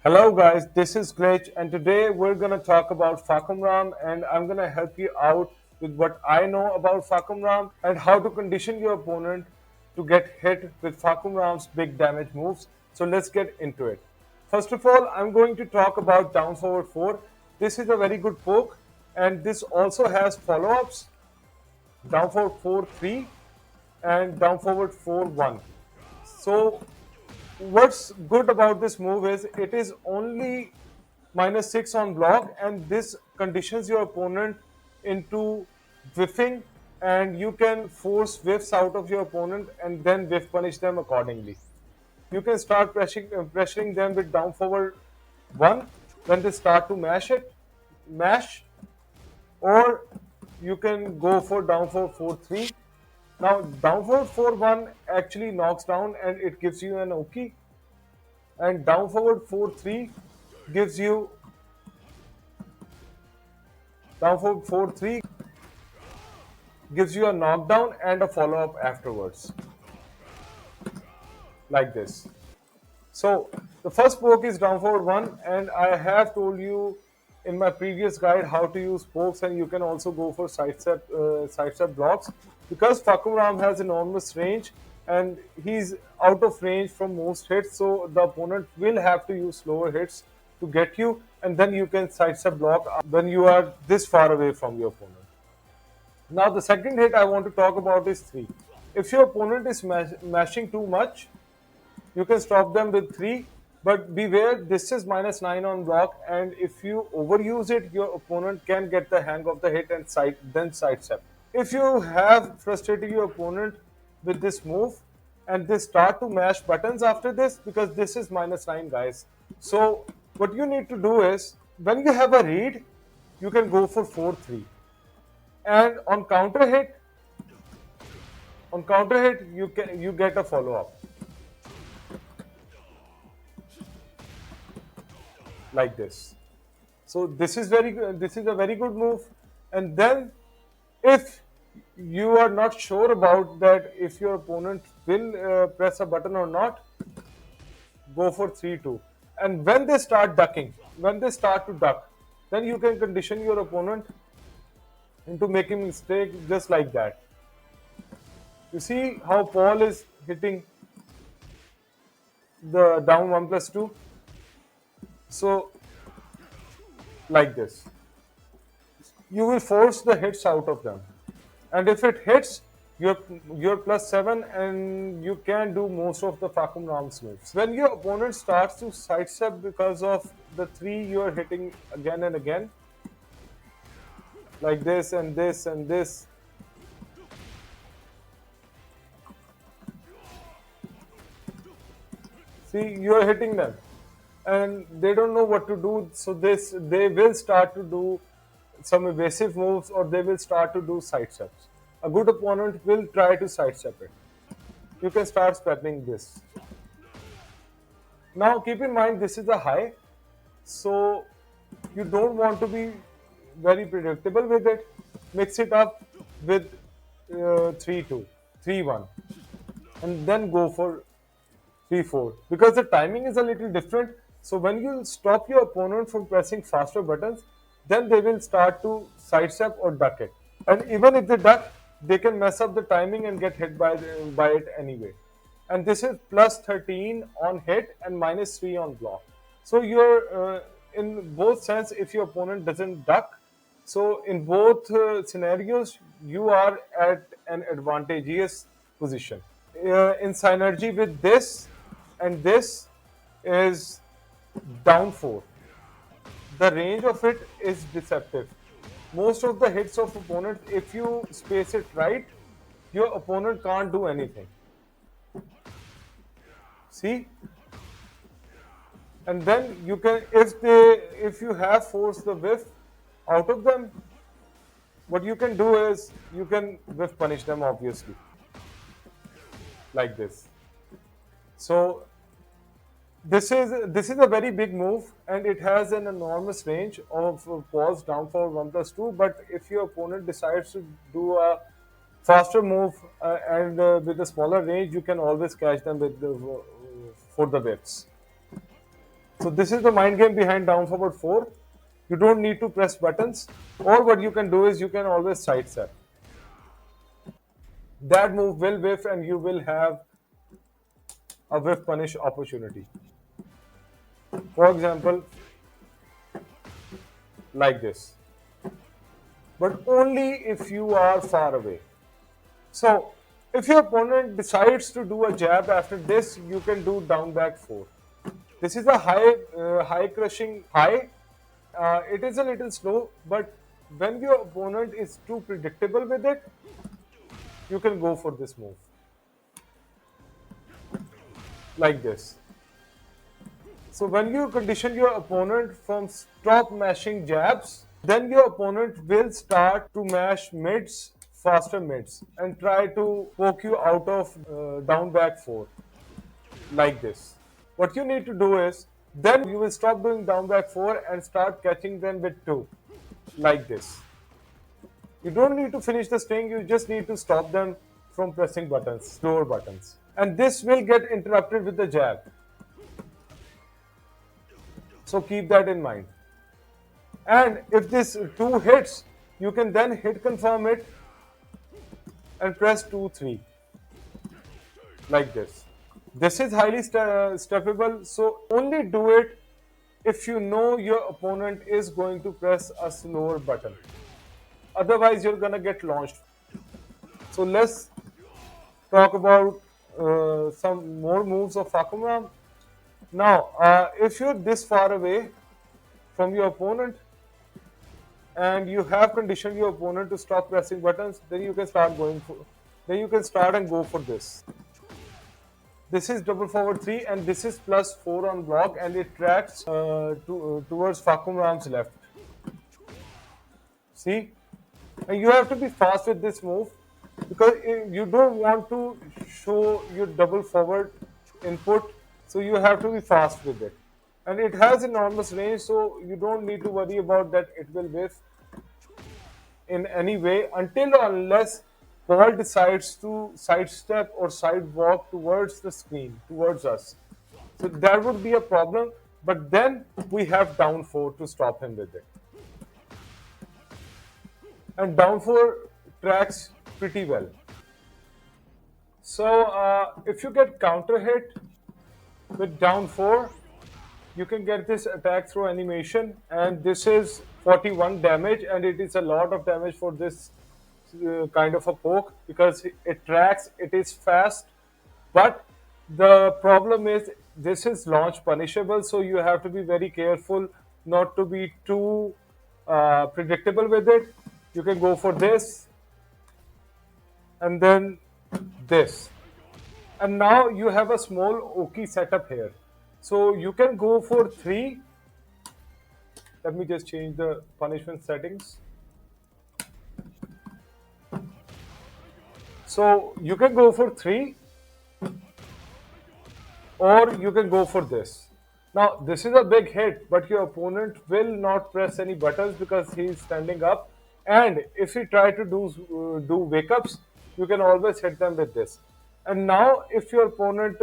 Hello guys, this is Glitch and today we're gonna talk about Fahkumram and I'm gonna help you out with what I know about Fahkumram and how to condition your opponent to get hit with Fahkumram's big damage moves. So let's get into it. First of all, I'm going to talk about down forward 4. This is a very good poke and this also has follow-ups down forward 4 3 and down forward 4 1. So what's good about this move is it is only -6 on block, and this conditions your opponent into whiffing, and you can force whiffs out of your opponent and then whiff punish them accordingly. You can start pressuring them with down forward 1 when they start to mash, or you can go for down forward 4 3. Now, down forward 4 1 actually knocks down and it gives you an Oki, and down forward 4 3 gives you down forward 4 3 gives you a knockdown and a follow up afterwards, like this. So the first poke is down forward 1, and I have told you in my previous guide how to use pokes, and you can also go for sidestep blocks, because Fahkumram has enormous range and he's out of range from most hits, so the opponent will have to use slower hits to get you, and then you can sidestep block when you are this far away from your opponent. Now the second hit I want to talk about is 3. If your opponent is mashing too much, you can stop them with 3, but beware, this is -9 on block, and if you overuse it, your opponent can get the hang of the hit and then sidestep. If you have frustrated your opponent with this move and they start to mash buttons after this, because this is -9, guys. So what you need to do is, when you have a read, you can go for 4 3, and on counter hit you get a follow up, like this. So this is very good. This is a very good move. And then, if you are not sure about that, if your opponent will press a button or not, go for 3 2. And when they start ducking, when they start to duck, then you can condition your opponent into making mistake just like that. You see how Paul is hitting the down 1+2. So like this, you will force the hits out of them, and if it hits, you're +7 and you can do most of the Fahkumram's moves. When your opponent starts to sidestep because of the 3 you're hitting again and again, like this and this and this, see, you're hitting them and they don't know what to do, so they will start to do some evasive moves, or they will start to do sidesteps. A good opponent will try to sidestep it. You can start spamming this. Now keep in mind, this is a high, so you don't want to be very predictable with it. Mix it up with 3 2, 3 1, and then go for 3 4, because the timing is a little different. So when you stop your opponent from pressing faster buttons, then they will start to sidestep or duck it. And even if they duck, they can mess up the timing and get hit by it anyway. And this is +13 on hit and -3 on block. So you're in both sense, if your opponent doesn't duck, so in both scenarios, you are at an advantageous position. In synergy with this and this is down 4. The range of it is deceptive. Most of the hits of opponent, if you space it right, your opponent can't do anything. See? And then you can, if you have forced the whiff out of them, what you can do is you can whiff punish them, obviously, like this. So this is a very big move, and it has an enormous range of pause down for 1+2. But if your opponent decides to do a faster move and with a smaller range, you can always catch them with for the whips. So this is the mind game behind down forward 4. You don't need to press buttons, or what you can do is you can always sidestep. That move will whiff and you will have a whiff punish opportunity. For example, like this. But only if you are far away. So if your opponent decides to do a jab after this, you can do down back 4. This is a high crushing high. It is a little slow, but when your opponent is too predictable with it, you can go for this move. Like this. So when you condition your opponent from stop mashing jabs, then your opponent will start to mash mids, faster mids, and try to poke you out of down back 4, like this. What you need to do is, then you will stop doing down back 4 and start catching them with 2, like this. You don't need to finish the string, you just need to stop them from pressing buttons, slower buttons. And this will get interrupted with the jab. So keep that in mind. And if this 2 hits, you can then hit confirm it and press 2, 3, like this. This is highly steppable, so only do it if you know your opponent is going to press a slower button. Otherwise, you're gonna get launched. So let's talk about some more moves of Fahkumram. Now, if you're this far away from your opponent and you have conditioned your opponent to stop pressing buttons, then you can start going for. Then you can start and go for this. This is double forward 3 and this is plus 4 on block and it tracks towards Fahkumram's left. See? And you have to be fast with this move because you don't want to show your double forward input, so you have to be fast with it. And it has enormous range, so you don't need to worry about that it will whiff in any way until or unless Paul decides to sidestep or sidewalk towards the screen, towards us. So that would be a problem, but then we have down 4 to stop him with it. And down 4 tracks pretty well. So if you get counter hit with down 4, you can get this attack through animation, and this is 41 damage, and it is a lot of damage for this kind of a poke because it tracks, it is fast, but the problem is this is launch punishable, so you have to be very careful not to be too predictable with it. You can go for this and then this, and now you have a small Oki setup here. So you can go for 3. Let me just change the punishment settings. So you can go for 3 or you can go for this. Now this is a big hit, but your opponent will not press any buttons because he is standing up, and if he try to do wake ups, you can always hit them with this. And now if your opponent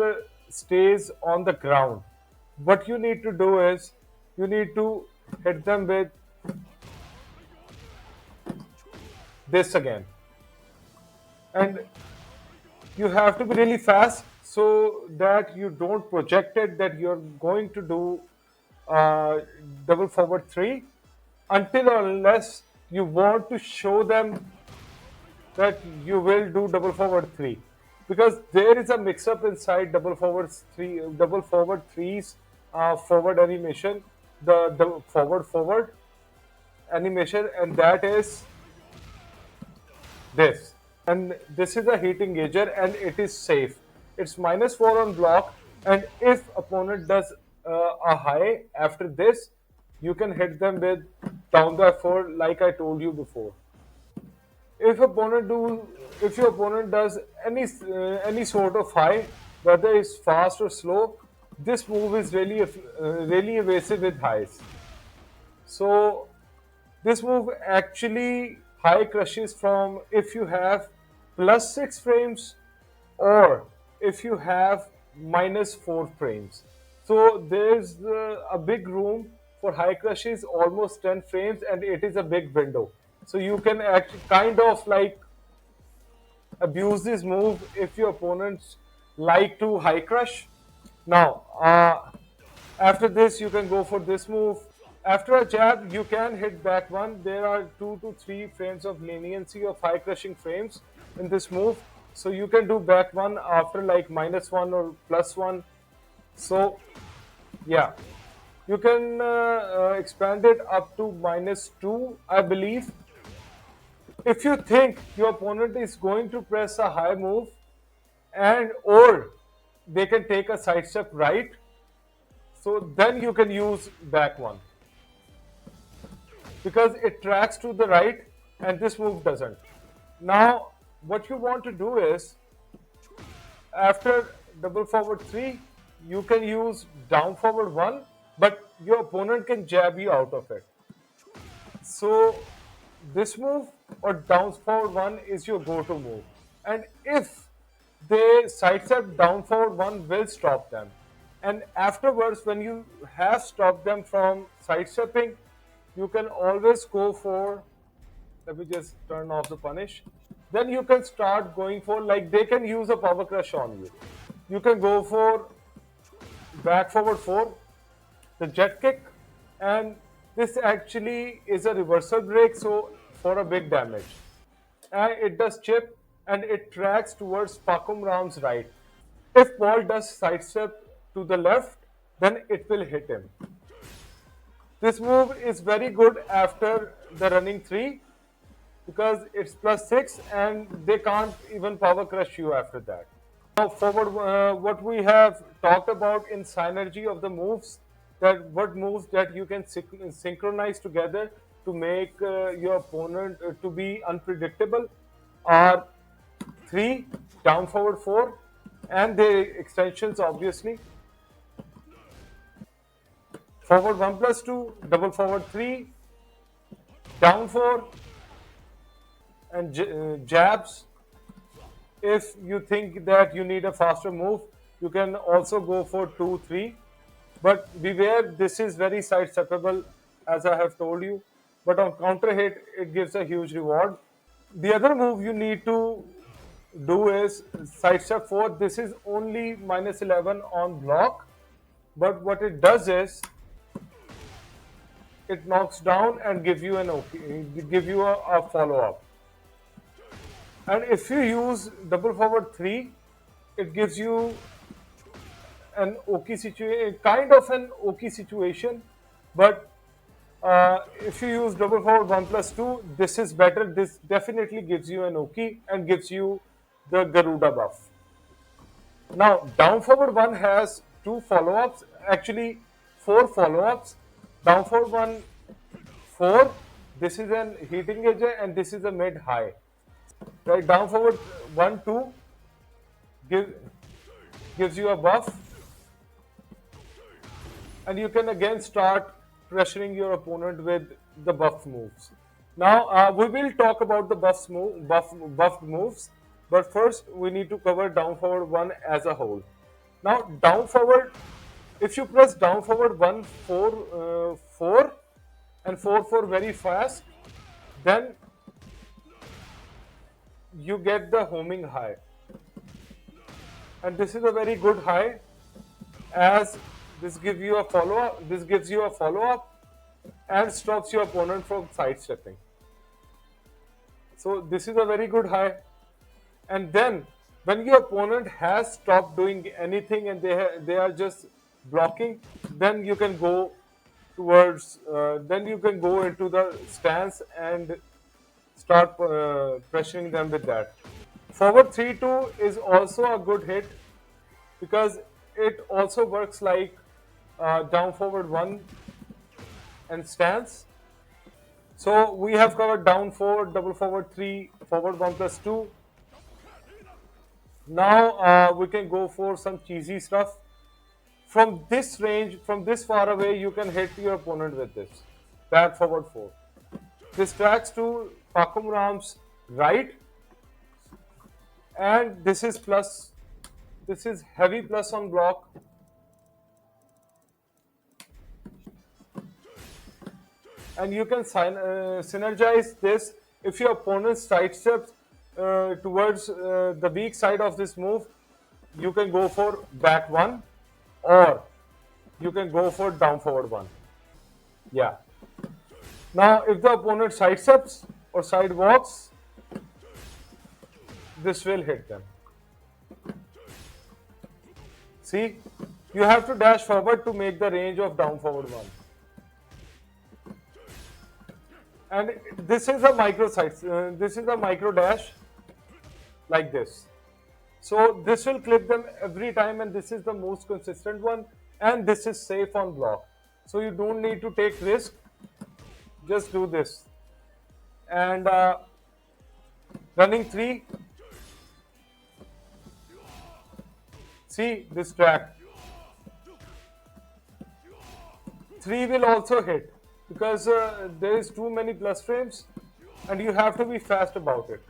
stays on the ground, what you need to do is you need to hit them with this again, and you have to be really fast so that you don't project it that you're going to do double forward 3 until or unless you want to show them that you will do double forward 3, because there is a mix up inside double forward 3's forward animation, the forward animation, and that is this. And this is a heat engager and it is safe. It's -4 on block, and if opponent does a high after this, you can hit them with down by 4 like I told you before. If your opponent does any sort of high, whether it's fast or slow, this move is really evasive with highs. So this move actually high crushes from if you have +6 frames or if you have -4 frames. So there's a big room for high crushes, almost 10 frames, and it is a big window. So you can actually kind of like abuse this move if your opponents like to high crush. Now, after this, you can go for this move. After a jab, you can hit back one. There are 2 to 3 frames of leniency of high crushing frames in this move. So you can do back one after like -1 or +1. So, yeah, you can expand it up to -2, I believe. If you think your opponent is going to press a high move and or they can take a sidestep right, so then you can use back one because it tracks to the right and this move doesn't. Now, what you want to do is after double forward 3, you can use down forward 1, but your opponent can jab you out of it. So, this move or down forward 1 is your go to move. And if they sidestep down forward 1 will stop them. And afterwards, when you have stopped them from sidestepping, you can always go for, let me just turn off the punish. Then you can start going for, like, they can use a power crush on you. You can go for back forward 4, the jet kick, and this actually is a reversal break, so for a big damage. And it does chip and it tracks towards Fahkumram's right. If Paul does sidestep to the left, then it will hit him. This move is very good after the running 3 because it's +6 and they can't even power crush you after that. Now forward, what we have talked about in synergy of the moves, that what moves that you can synchronize together to make your opponent to be unpredictable are 3, down forward 4, and the extensions obviously. Forward 1+2, double forward 3, down 4, and jabs. If you think that you need a faster move, you can also go for 2, 3. But beware, this is very sidesteppable, as I have told you. But on counter hit, it gives a huge reward. The other move you need to do is sidestep 4. This is only -11 on block. But what it does is it knocks down and give you a follow up. And if you use double forward 3, it gives you an OK situation, kind of an OK situation. But if you use double forward 1+2, this is better. This definitely gives you an OK and gives you the Garuda buff. Now, down forward 1 has 2 follow ups, actually 4 follow ups. Down forward 1, 4. This is an heating edge and this is a mid high. Right, down forward 1, 2 gives you a buff, and you can again start pressuring your opponent with the buff moves. Now we will talk about the buff moves, but first we need to cover down forward 1 as a whole. Now down forward, if you press down forward 1, 4, 4 and 4, 4 very fast, then you get the homing high, and this is a very good high as this gives you a follow up and stops your opponent from sidestepping. So this is a very good high. And then when your opponent has stopped doing anything and they are just blocking, then you can go towards then you can go into the stance and start pressuring them with that. Forward 3-2 is also a good hit because it also works like down forward 1 and stance. So we have covered down 4, double forward 3, forward 1+2. Now we can go for some cheesy stuff. From this range, from this far away, you can hit your opponent with this. Back forward 4. This tracks to Fahkumram's right, and this is plus. This is heavy plus on block. and you can synergize this. If your opponent sidesteps towards the weak side of this move, you can go for back one, or you can go for down forward one. Yeah. Now, if the opponent sidesteps or sidewalks, this will hit them. See, you have to dash forward to make the range of down forward one. And this is a micro side. This is a micro dash like this. So this will clip them every time, and this is the most consistent one. And this is safe on block. So you don't need to take risk. Just do this. And running three. See this track. Three will also hit because there is too many plus frames, and you have to be fast about it.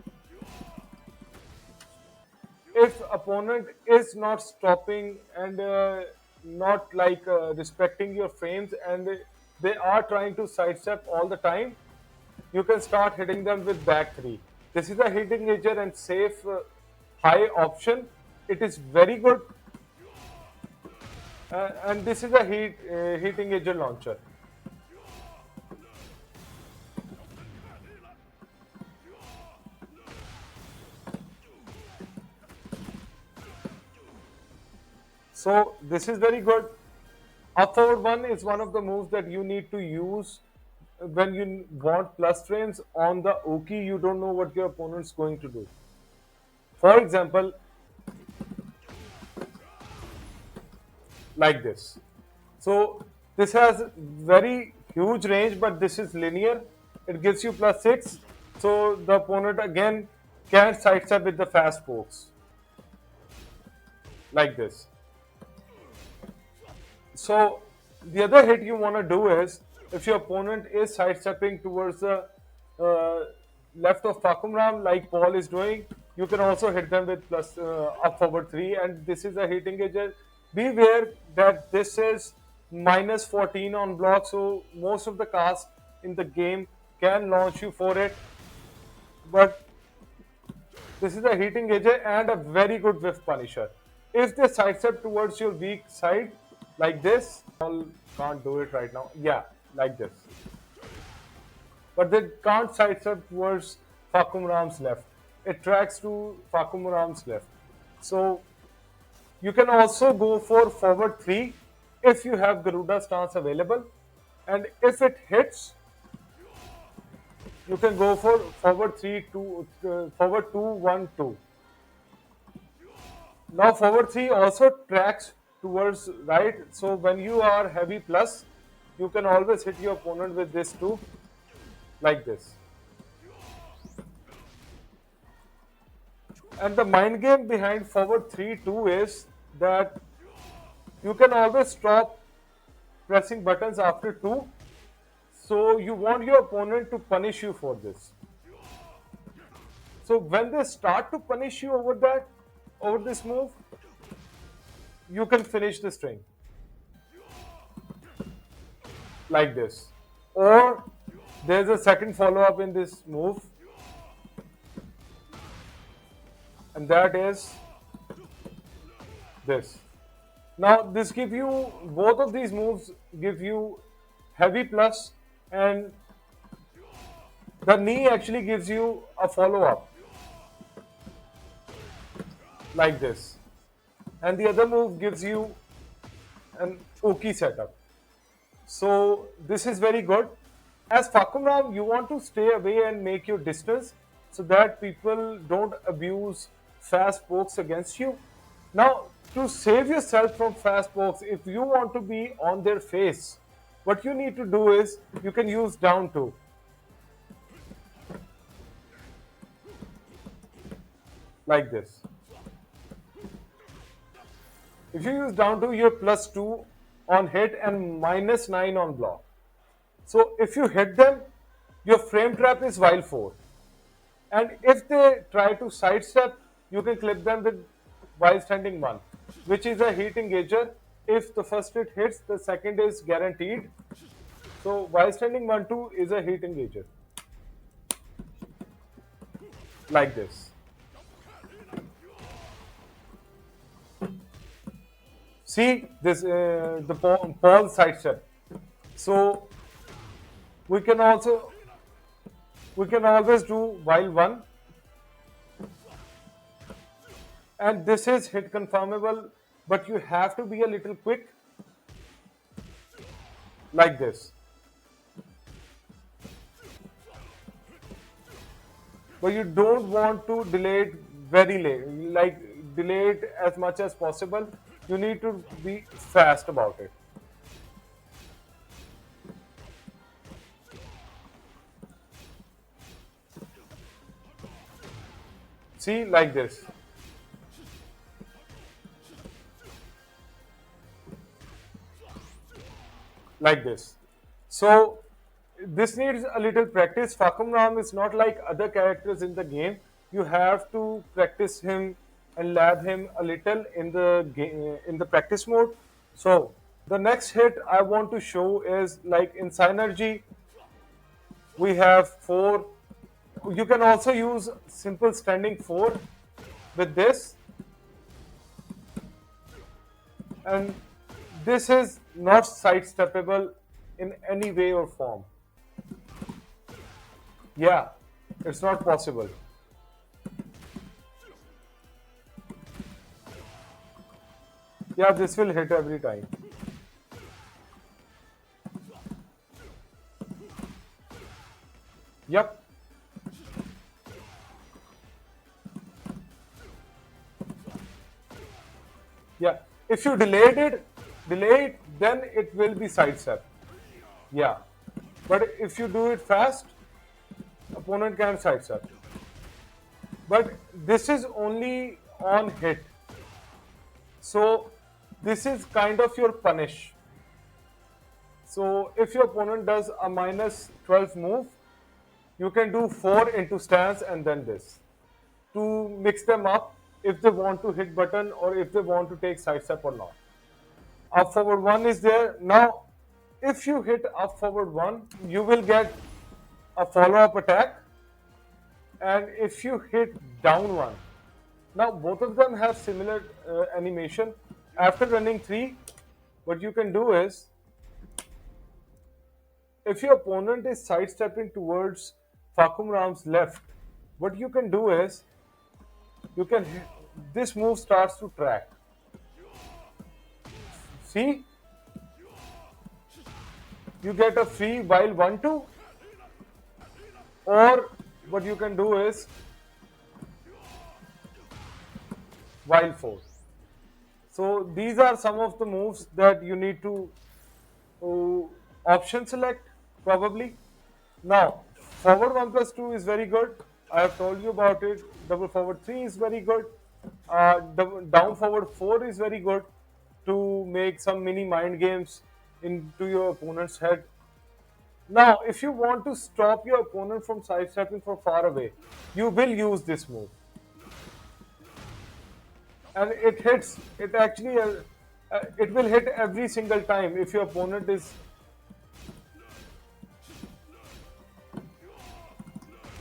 If opponent is not stopping and not like respecting your frames, and they are trying to sidestep all the time, you can start hitting them with back three. This is a hitting edger and safe high option. It is very good, and this is a hitting edger launcher. So this is very good. Up forward one is one of the moves that you need to use when you want plus frames on the Oki. You don't know what your opponent's going to do. For example, like this. So this has very huge range, but this is linear. It gives you plus 6. So the opponent again can't sidestep with the fast pokes. Like this. So the other hit you want to do is, if your opponent is sidestepping towards the left of Fahkumram like Paul is doing, you can also hit them with plus up forward 3, and this is a hitting edge. Beware that this is minus 14 on block, so most of the casts in the game can launch you for it. But this is a hitting edge and a very good whiff punisher. If they sidestep towards your weak side, like this, I can't do it right now. Yeah, like this. But they can't sidestep towards Fahkumram's left. It tracks to Fahkumram's left. So you can also go for forward 3 if you have Garuda stance available. And if it hits, you can go for forward 3 to forward 2 1 2. Now forward 3 also tracks towards right, so when you are heavy plus, you can always hit your opponent with this too, like this. And the mind game behind forward 3 2 is that you can always stop pressing buttons after 2, so you want your opponent to punish you for this. So when they start to punish you over this move, you can finish the string like this. Or there's a second follow-up in this move, and that is this. Now this give you, both of these moves give you heavy plus, and the knee actually gives you a follow-up like this. And the other move gives you an Oki setup. So this is very good. As Fahkumram, you want to stay away and make your distance so that people don't abuse fast pokes against you. Now, to save yourself from fast pokes, if you want to be on their face, what you need to do is you can use down 2. Like this. If you use down 2, you're plus 2 on hit and minus 9 on block. So if you hit them, your frame trap is while 4. And if they try to sidestep, you can clip them with while standing 1, which is a heat engager. If the first hit hits, the second is guaranteed. So while standing 1-2 is a heat engager, like this. See this the Paul sidestep. So we can also we can always do while one, and this is hit confirmable, but you have to be a little quick, like this. But you don't want to delay it very late, like delay it as much as possible. You need to be fast about it. See, like this. Like this. So this needs a little practice. Fahkumram is not like other characters in the game. You have to practice him and lab him a little in the game, in the practice mode. So the next hit I want to show is like in synergy. We have four. You can also use simple standing four with this, and this is not sidesteppable in any way or form. Yeah, it's not possible. Yeah, this will hit every time. Yep. Yeah. If you delay it, then it will be sidestep. Yeah. But if you do it fast, opponent can sidestep. But this is only on hit. So this is kind of your punish. So if your opponent does a minus 12 move, you can do 4 into stance and then this to mix them up if they want to hit button or if they want to take sidestep or not. Up forward 1 is there. Now, if you hit up forward 1, you will get a follow up attack. And if you hit down 1, now both of them have similar animation. After running 3, what you can do is, if your opponent is sidestepping towards Fahkumram's left, what you can do is, you can this move starts to track. See, you get a free while 1-2, or what you can do is while 4. So these are some of the moves that you need to option select probably. Now forward 1 plus 2 is very good. I have told you about it. Double forward 3 is very good. Down forward 4 is very good to make some mini mind games into your opponent's head. Now, if you want to stop your opponent from sidestepping from far away, you will use this move. And it hits, it actually, it will hit every single time if your opponent is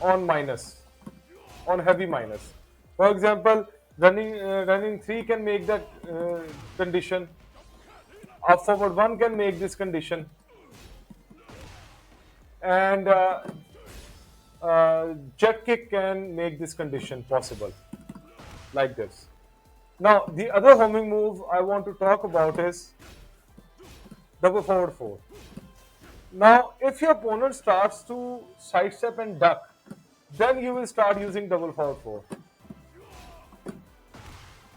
on minus, on heavy minus. For example, running 3 can make that condition. Up forward 1 can make this condition. And jet kick can make this condition possible, like this. Now, the other homing move I want to talk about is double forward 4. Now, if your opponent starts to sidestep and duck, then you will start using double forward 4.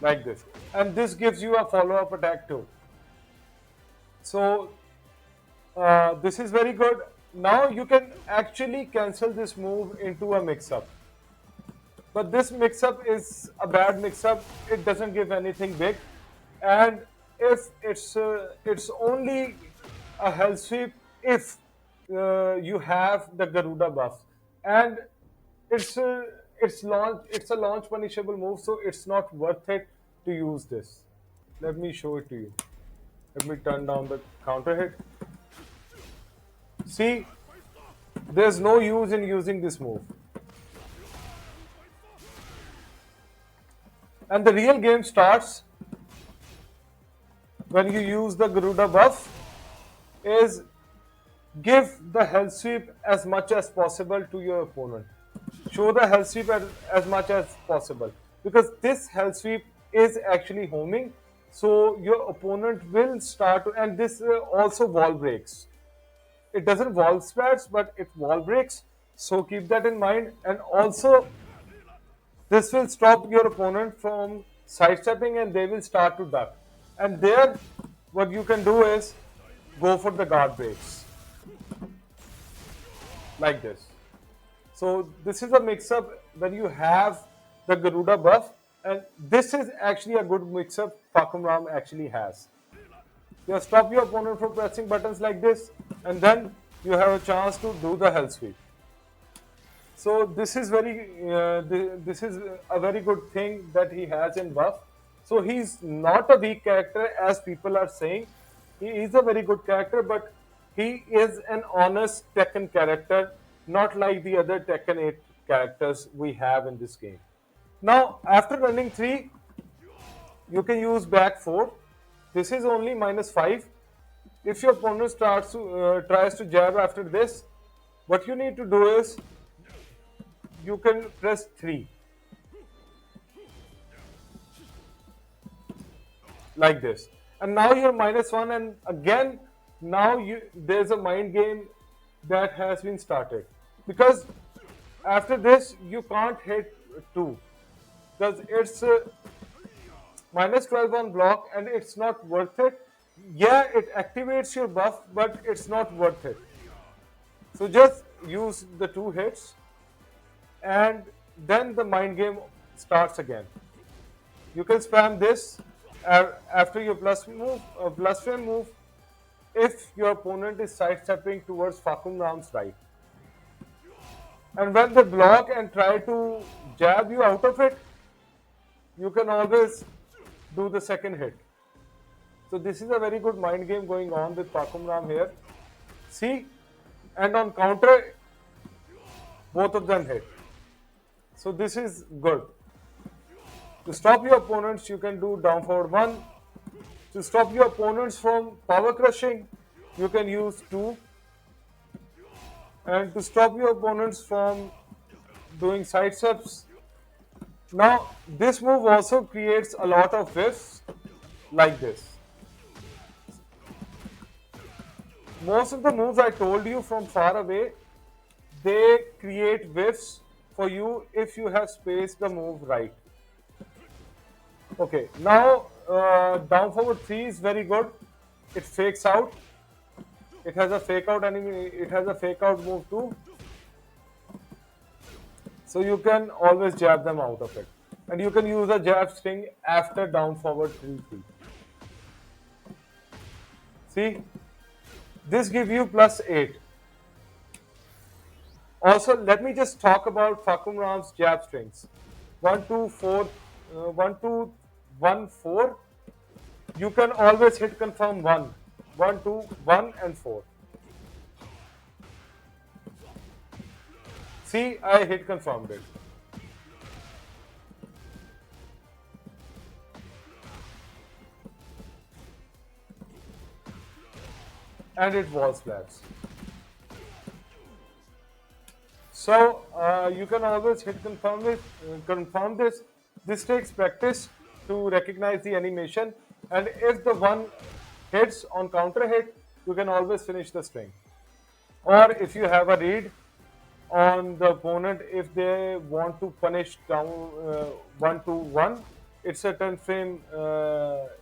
Like this. And this gives you a follow-up attack too. So, this is very good. Now you can actually cancel this move into a mix-up. But this mix-up is a bad mix-up. It doesn't give anything big. And if it's only a hell sweep if you have the Garuda buff. And it's a launch punishable move, so it's not worth it to use this. Let me show it to you. Let me turn down the counter hit. See, there's no use in using this move. And the real game starts when you use the Garuda buff is give the health sweep as much as possible to your opponent. Show the health sweep as much as possible because this health sweep is actually homing. So your opponent will start to, and this also wall breaks. It doesn't wall splats, but it wall breaks. So keep that in mind. And also, this will stop your opponent from sidestepping and they will start to duck. And there, what you can do is go for the guard breaks like this. So this is a mix-up when you have the Garuda buff, and this is actually a good mix-up Fahkumram actually has. You stop your opponent from pressing buttons like this, and then you have a chance to do the hell sweep. So this is this is a very good thing that he has in buff. So he's not a weak character as people are saying. He is a very good character, but he is an honest Tekken character, not like the other Tekken 8 characters we have in this game. Now, after running 3, you can use back 4. This is only -5. If your opponent tries to jab after this, what you need to do is you can press 3 like this, and now you're -1, and again now there's a mind game that has been started because after this you can't hit 2 because it's -12 on block and it's not worth it. Yeah, it activates your buff, but it's not worth it. So just use the 2 hits and then the mind game starts again. You can spam this after your plus frame move if your opponent is sidestepping towards Fahkumram's right. And when they block and try to jab you out of it, you can always do the second hit. So this is a very good mind game going on with Fahkumram here. See, and on counter, both of them hit. So this is good. To stop your opponents, you can do down forward 1. To stop your opponents from power crushing, you can use 2. And to stop your opponents from doing side steps. Now, this move also creates a lot of whiffs like this. Most of the moves I told you from far away, they create whiffs for you if you have spaced the move right. Okay, now down forward 3 is very good. It fakes out. It has a fake out enemy. It has a fake out move too. So you can always jab them out of it. And you can use a jab string after down forward 3-3. See, this gives you +8. Also, let me just talk about Fahkumram's jab strings. 1, 2, 4, 1, 2, 1, 4. You can always hit confirm 1. 1, 2, 1 and 4. See, I hit confirmed it. And it wall splats. So you can always hit confirm this. This takes practice to recognize the animation, and if the one hits on counter hit, you can always finish the string. Or if you have a read on the opponent, if they want to punish down 1 to 1, it's a 10 frame,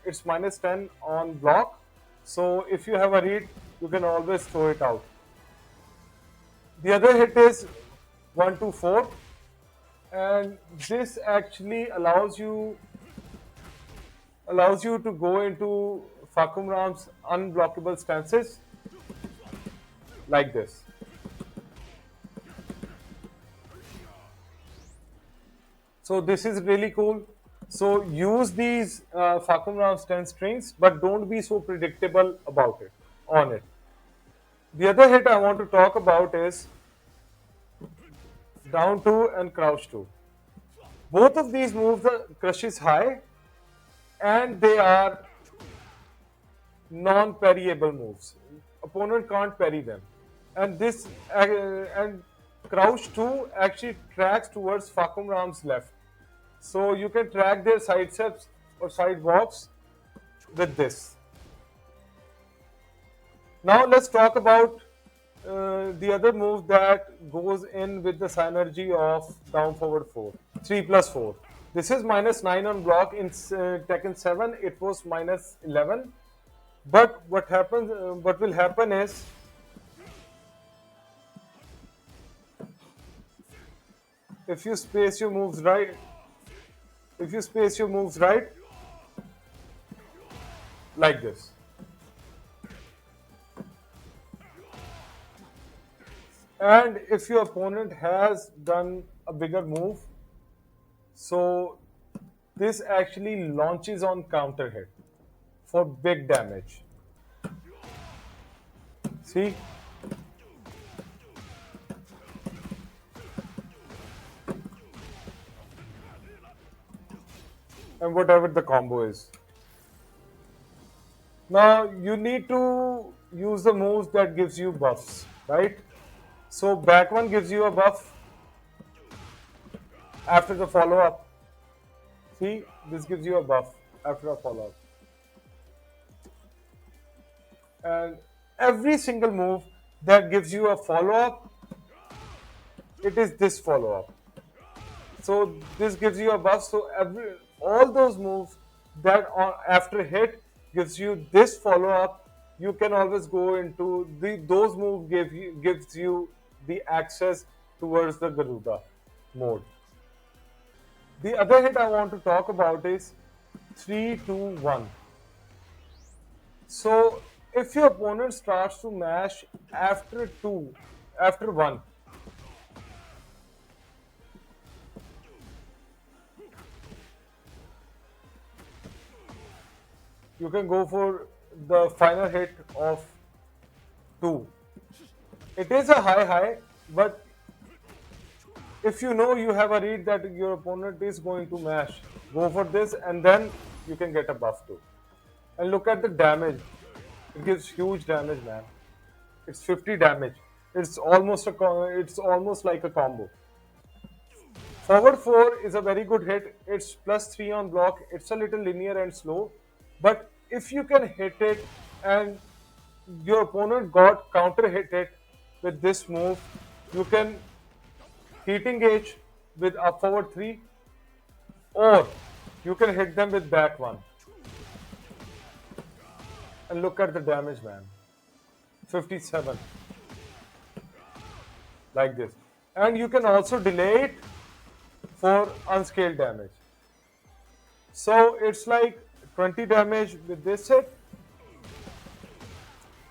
it's -10 on block. So if you have a read, you can always throw it out. The other hit is 1 to 4, and this actually allows you to go into Fahkumram's unblockable stances like this. So this is really cool. So use these Fahkumram stance strings, but don't be so predictable about it, on it. The other hit I want to talk about is down 2 and crouch 2. Both of these moves the crush is high and they are non-parryable moves. Opponent can't parry them. And this and crouch 2 actually tracks towards Fahkumram's left. So you can track their side steps or side walks with this. Now let's talk about the other move that goes in with the synergy of down forward 4. 3 plus 4. This is minus 9 on block. In Tekken 7 it was minus 11. But what will happen is if you space your moves right, if you space your moves right, like this, and if your opponent has done a bigger move, so this actually launches on counter hit for big damage. See? And whatever the combo is. Now you need to use the moves that gives you buffs, right? So back one gives you a buff after the follow up. See, this gives you a buff after a follow up. And every single move that gives you a follow up, it is this follow up. So this gives you a buff. So all those moves that are after hit gives you this follow up. You can always go into those moves gives you the access towards the Garuda mode. The other hit I want to talk about is 3-2-1. So if your opponent starts to mash after 2, after 1, you can go for the final hit of 2. It is a high, but if you know you have a read that your opponent is going to mash, go for this and then you can get a buff too. And look at the damage. It gives huge damage, man. It's 50 damage. It's almost like a combo. Forward 4 is a very good hit. It's plus 3 on block. It's a little linear and slow. But if you can hit it and your opponent got counter hit it with this move, you can heat engage with up forward 3 or you can hit them with back 1. And look at the damage, man. 57. Like this. And you can also delay it for unscaled damage. So it's like 20 damage with this hit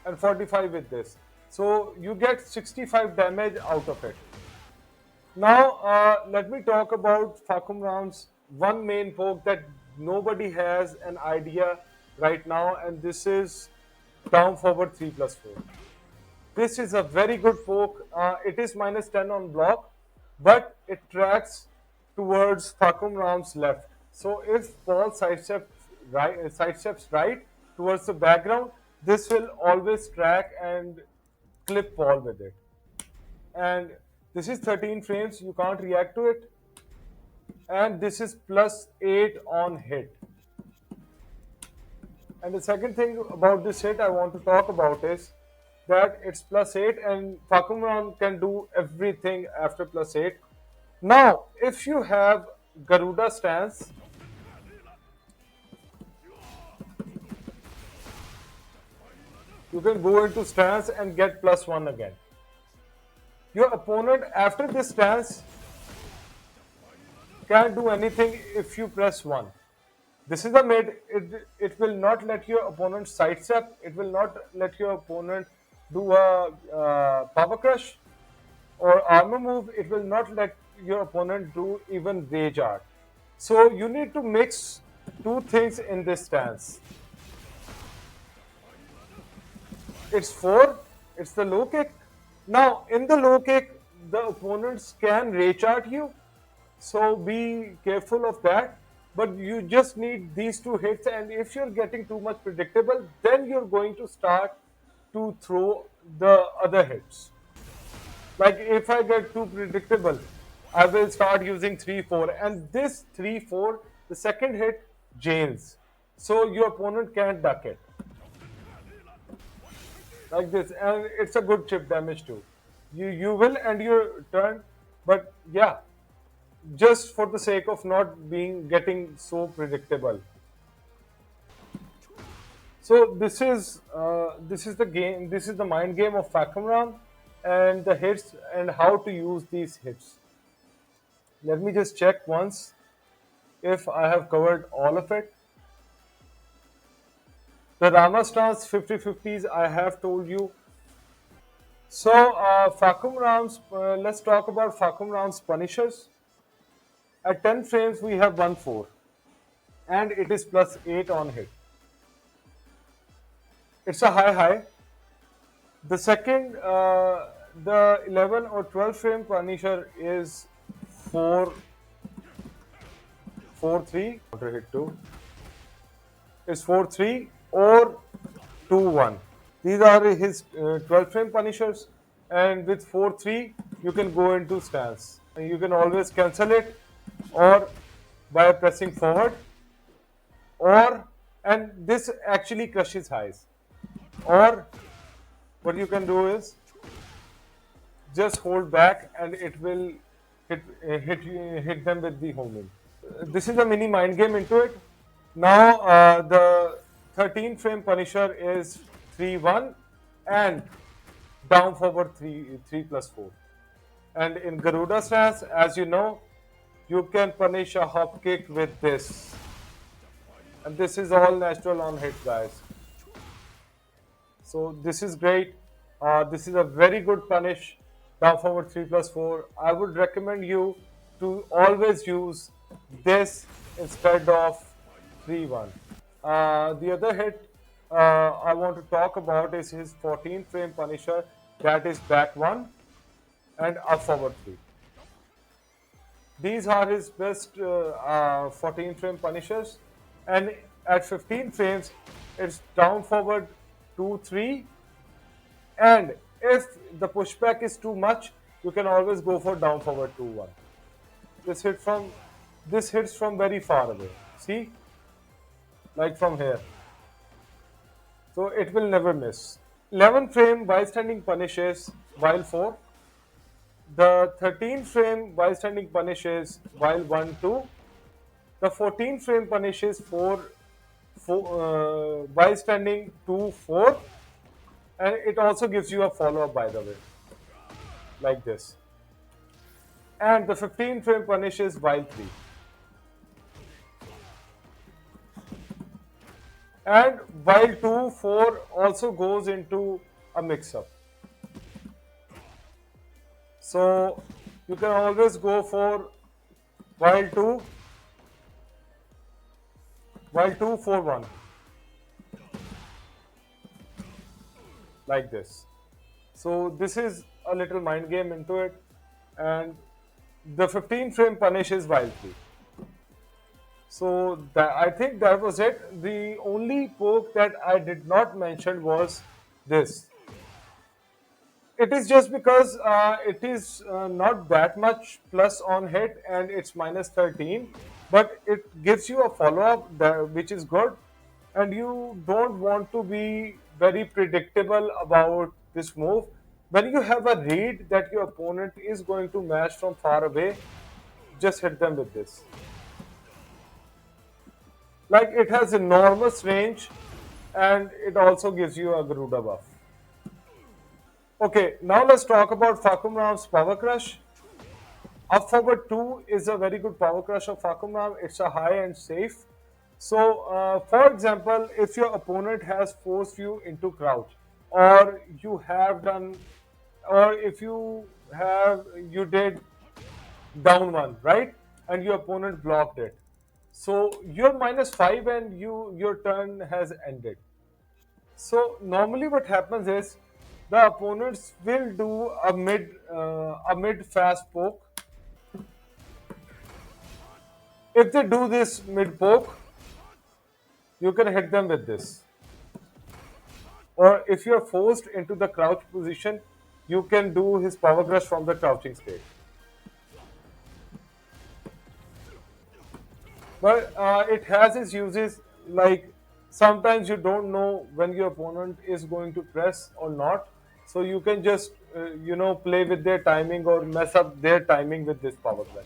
and 45 with this. So you get 65 damage out of it. Now let me talk about Fahkumram's one main poke that nobody has an idea right now, and this is down forward 3 plus 4. This is a very good poke. It is minus 10 on block, but it tracks towards Fahkumram's left. So if Paul sidesteps right towards the background, this will always track and clip Paul with it. And this is 13 frames, you can't react to it. And this is plus 8 on hit. And the second thing about this hit I want to talk about is that it's plus 8 and Fahkumram can do everything after plus 8. Now, if you have Garuda stance, you can go into stance and get plus 1 again. Your opponent after this stance can't do anything if you press 1. This is the mid. It will not let your opponent sidestep. It will not let your opponent do a power crush or armor move. It will not let your opponent do even rage art. So you need to mix two things in this stance. It's 4, It's the low kick. Now, in the low kick, the opponents can rage at you, so be careful of that. But you just need these two hits, and if you're getting too much predictable, then you're going to start to throw the other hits. Like if I get too predictable, I will start using 3-4, and this 3-4, the second hit jails, so your opponent can't duck it like this, and it's a good chip damage too. You will end your turn, but yeah, just for the sake of not being getting so predictable. So this is the game. This is the mind game of Fahkumram, and the hits and how to use these hits. Let me just check once if I have covered all of it. The Rama stance 50-50s I have told you. So let's talk about Fahkumram's punishers. At 10 frames we have 1-4, and it is +8 on hit. It's a high. The second, the 11 or 12 frame punisher is 4-3. Counter hit 2 is 4-3 or 2-1. These are his 12 frame punishers, and with 4-3 you can go into stance. And you can always cancel it, or by pressing forward, or and this actually crushes highs. Or what you can do is just hold back, and it will hit them with the homing. This is a mini mind game into it. Now the 13 frame punisher is 3-1 and down forward 3+4. And in Garuda stance, as you know, you can punish a hop kick with this. And this is all natural on hit, guys. So this is great. This is a very good punish, down forward 3+4. I would recommend you to always use this instead of 3-1. The other hit I want to talk about is his 14 frame punisher, that is back 1 and up forward 3. These are his best 14 frame punishers, and at 15 frames it's down forward 2-3, and if the pushback is too much, you can always go for down forward 2-1. This hits from very far away. See, like from here. So it will never miss. 11 frame while standing punishes while 4. The 13 frame while standing punishes while 1-2. The 14 frame punishes 4 while standing 2-4, and it also gives you a follow up, by the way, like this. And the 15 frame punishes while 3. And while 2-4 also goes into a mix up. So you can always go for while 2-4-1, like this. So this is a little mind game into it, and the 15 frame punishes while 3. So I think that was it. The only poke that I did not mention was this. It is just because it is not that much plus on hit, and it's -13, but it gives you a follow-up which is good, and you don't want to be very predictable about this move. When you have a read that your opponent is going to match from far away, just hit them with this. Like, it has enormous range, and it also gives you a Garuda buff. Okay, now let's talk about Fahkumram's Power Crush. Up forward 2 is a very good Power Crush of Fahkumram. It's a high and safe. So, for example, if your opponent has forced you into crouch, or you have done, or if you did down 1, right? And your opponent blocked it. So you're -5 and your turn has ended. So normally what happens is the opponents will do a mid fast poke. If they do this mid poke, you can hit them with this. Or if you're forced into the crouch position, you can do his power crush from the crouching state. But it has its uses, like sometimes you don't know when your opponent is going to press or not. So you can just, play with their timing or mess up their timing with this power crush.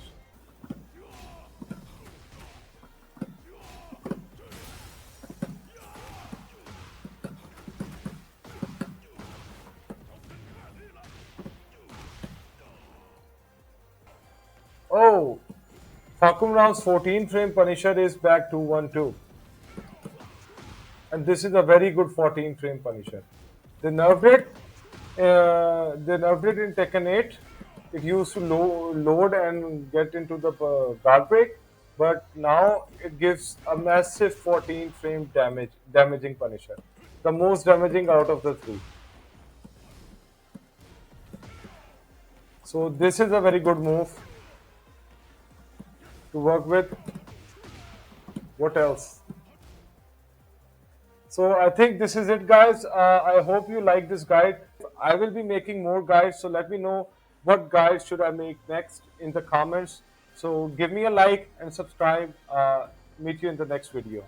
Oh, Fahkumram's 14 frame Punisher is back 2-1-2. And this is a very good 14 frame Punisher. They nerfed it. They nerfed it in Tekken 8. It used to load and get into the guard break, but now it gives a massive 14 frame damaging Punisher, the most damaging out of the three. So this is a very good move to work with. What else? So I think this is it, guys. I hope you like this guide. I will be making more guides, so let me know what guides should I make next in the comments. So give me a like and subscribe. Meet you in the next video.